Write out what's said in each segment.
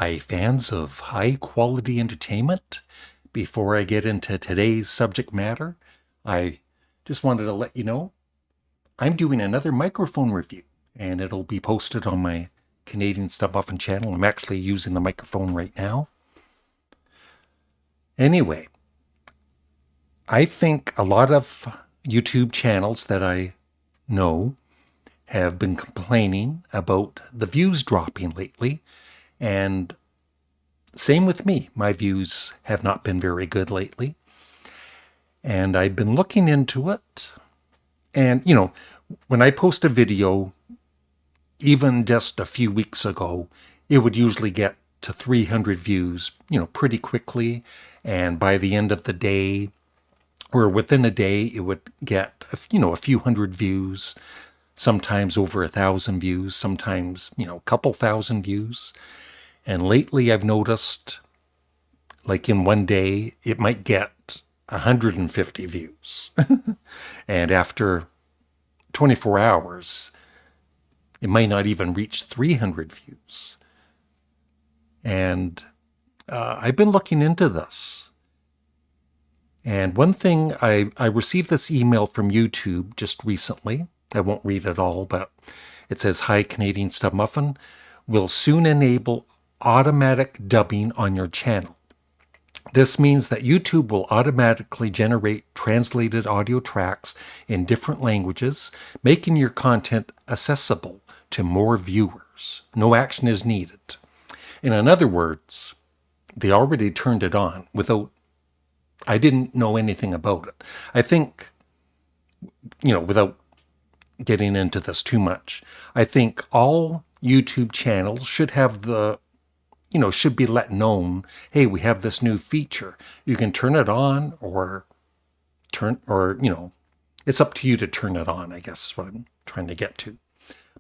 Hi, fans of high quality entertainment. Before I get into today's subject matter, I just wanted to let you know I'm doing another microphone review, and it'll be posted on my Canadian Studmuffin channel. I'm actually using the microphone right now. Anyway, I think a lot of YouTube channels that I know have been complaining about the views dropping lately, and same with me. My views have not been very good lately. And I've been looking into it. And, when I post a video, even just a few weeks ago, it would usually get to 300 views, pretty quickly. And by the end of the day, or within a day, it would get, a few hundred views, sometimes over 1,000 views, sometimes, a couple thousand views. And lately I've noticed, like in one day, it might get 150 views. And after 24 hours, it might not even reach 300 views. And I've been looking into this. And one thing, I received this email from YouTube just recently. I won't read it all, but it says, "Hi, Canadian Studmuffin. Will soon enable automatic dubbing on your channel. This means that YouTube will automatically generate translated audio tracks in different languages, making your content accessible to more viewers. No action is needed." And in other words, they already turned it on I didn't know anything about it. I think, without getting into this too much, I think all YouTube channels should have should be let known, hey, we have this new feature. You can turn it on it's up to you to turn it on, I guess is what I'm trying to get to.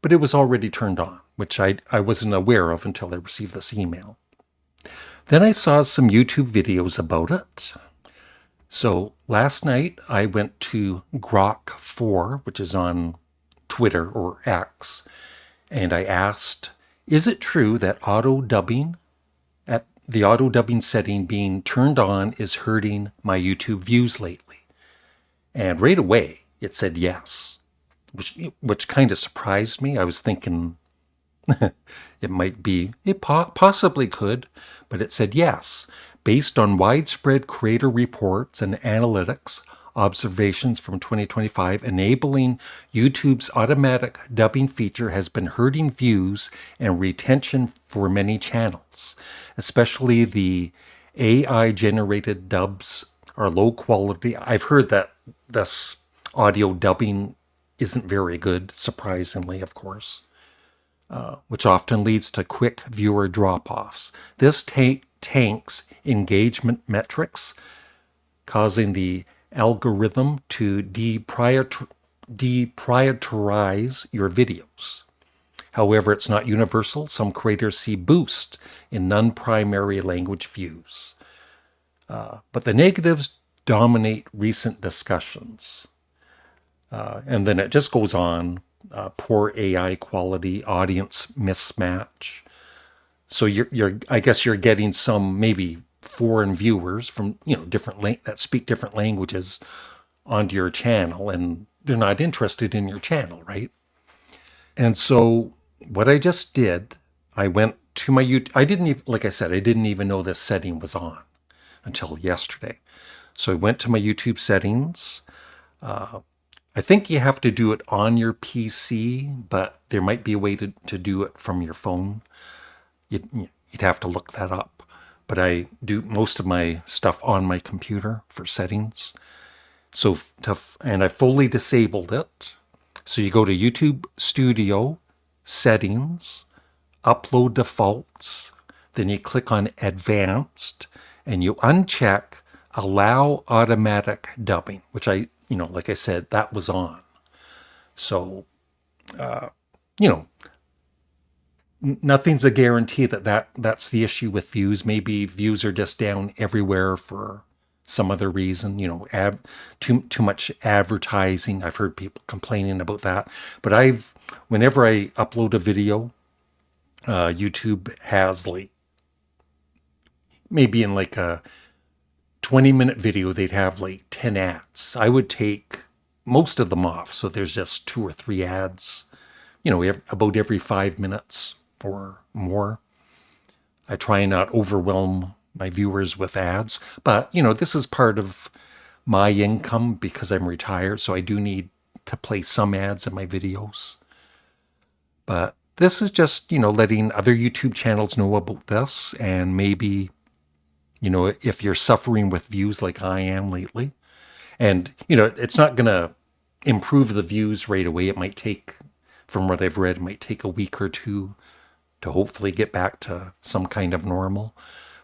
But it was already turned on, which I wasn't aware of until I received this email. Then I saw some YouTube videos about it. So last night I went to Grok4, which is on Twitter or X, and I asked, is it true that the auto dubbing setting being turned on is hurting my YouTube views lately? And right away it said yes, which kind of surprised me. I was thinking it possibly could, but it said yes. Based on widespread creator reports and analytics observations from 2025, enabling YouTube's automatic dubbing feature has been hurting views and retention for many channels. Especially the AI-generated dubs are low quality. I've heard that this audio dubbing isn't very good, surprisingly, of course, which often leads to quick viewer drop-offs. This tanks engagement metrics, causing the algorithm to deprioritize your videos. However, it's not universal. Some creators see boost in non-primary language views. But the negatives dominate recent discussions. And then it just goes on. Poor AI quality, audience mismatch. So I guess you're getting some maybe foreign viewers from that speak different languages onto your channel, and they're not interested in your channel, right? And so what I just did, I went to my YouTube. I didn't even, like I said, I didn't even know this setting was on until yesterday. So I went to my YouTube settings. I think you have to do it on your PC, but there might be a way to do it from your phone. You'd have to look that up. But I do most of my stuff on my computer for settings. And I fully disabled it. So you go to YouTube Studio, Settings, Upload Defaults, then you click on Advanced, and you uncheck Allow Automatic Dubbing, which like I said, that was on. So, nothing's a guarantee that's the issue with views. Maybe views are just down everywhere for some other reason, too much advertising. I've heard people complaining about that. But whenever I upload a video, YouTube has maybe in like a 20-minute video, they'd have like 10 ads. I would take most of them off. So there's just 2 or 3 ads, about every 5 minutes or more. I try and not overwhelm my viewers with ads. But, this is part of my income because I'm retired. So I do need to play some ads in my videos. But this is just, letting other YouTube channels know about this. And maybe, if you're suffering with views like I am lately. And, it's not going to improve the views right away. It might take, from what I've read, it might take a week or two to hopefully get back to some kind of normal.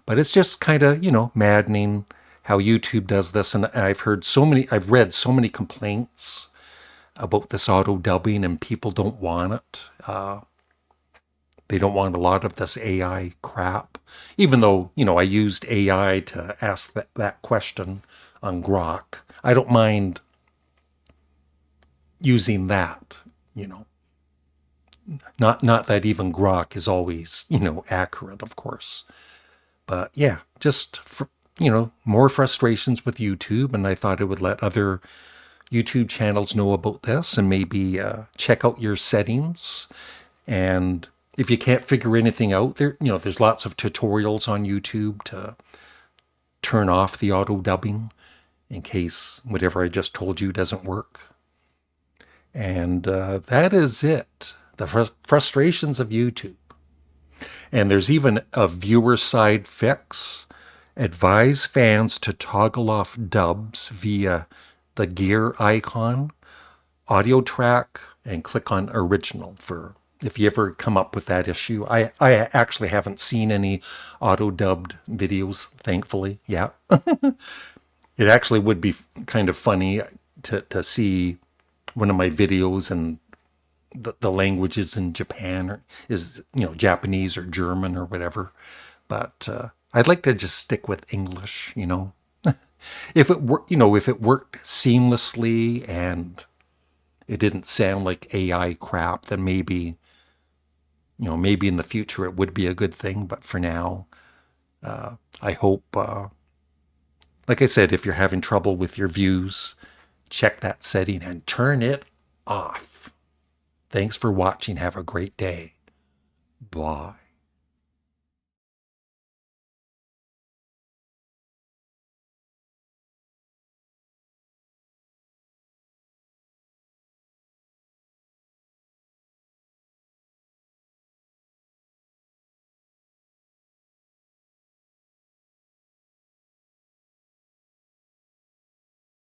But it's just kind of, maddening how YouTube does this. And I've read so many complaints about this auto dubbing, and people don't want it. They don't want a lot of this AI crap, even though, I used AI to ask that question on Grok. I don't mind using that, Not that even Grok is always, accurate, of course. But yeah, just, more frustrations with YouTube. And I thought I would let other YouTube channels know about this and maybe check out your settings. And if you can't figure anything out there's lots of tutorials on YouTube to turn off the auto dubbing in case whatever I just told you doesn't work. And that is it. The frustrations of YouTube. And there's even a viewer side fix. Advise fans to toggle off dubs via the gear icon, audio track, and click on original for if you ever come up with that issue. I actually haven't seen any auto-dubbed videos, thankfully. Yeah. It actually would be kind of funny to see one of my videos and the languages in Japan is, Japanese or German or whatever. But I'd like to just stick with English, If it worked seamlessly and it didn't sound like AI crap, then maybe in the future it would be a good thing. But for now, I hope, like I said, if you're having trouble with your views, check that setting and turn it off. Thanks for watching. Have a great day. Bye.